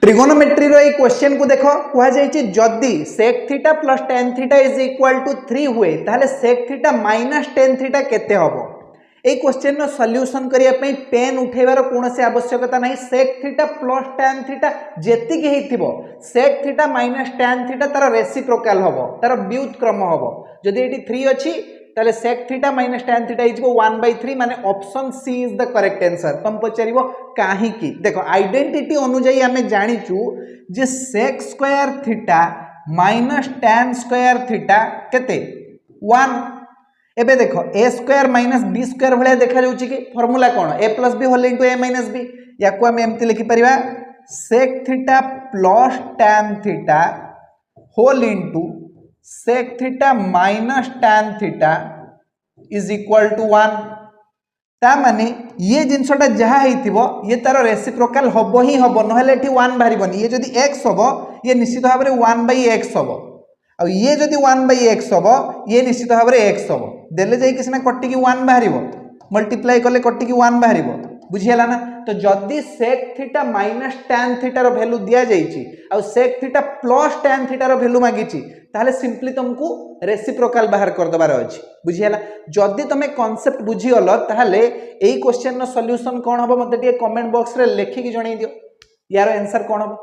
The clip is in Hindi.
ट्रिगोनोमेट्री रो ए क्वेश्चन को देखो कहा जायछि जदी sec theta plus tan theta is equal to 3 हुए ताहले sec theta minus tan theta केते हबो ए क्वेश्चन नो सॉल्यूशन करिया पई पेन उठेबार कोनोसी आवश्यकता नहीं sec theta plus tan theta जेति के हेतिबो sec theta minus tan theta तार रेसिप्रोकल हबो तार व्युत्क्रम हबो जदी एटी 3 अछि ताले sec theta minus tan theta is 1/3 माने option C is the correct answer तुम पचारिबो काहे की देखो आइडेंटिटी अनुसार हमें जानिचु जे sec square theta minus tan square theta केते 1 एबे देखो a square minus b square भले देखा जाउची कि फार्मूला कोन a plus b whole into a minus b याको हम एमती लिखि परिबा sec theta plus tan theta whole into sec theta minus tan theta is equal to 1 ता माने ये जिनसटा जहा हेतिबो ये तार रेसिप्रोकल हबो ही हबो नहले एठी 1 बाहरिबनी ये जदी x हबो ये निश्चित भाव रे 1/x हबो आ ये जदी 1/x हबो ये निश्चित भाव रे x हबो देले जाई किसना कट्टी की 1 बाहरिबो मल्टीप्लाई करले कट्टी की 1 बाहरिबो बुझियला ना तो जदी sec theta minus tan theta रो वैल्यू दिया जाईची आ sec theta plus tan theta रो वैल्यू मागीची ताहले सिंपली तुमको रेसिप्रोकल बाहर कर दबार अछि बुझियला जदी तमे कांसेप्ट बुझी गलो ताहले एई क्वेश्चन नो सॉल्यूशन कोन हबो मते टिके कमेंट बॉक्स रे लेखि कि जणाई दियो यार आंसर कोन हबो।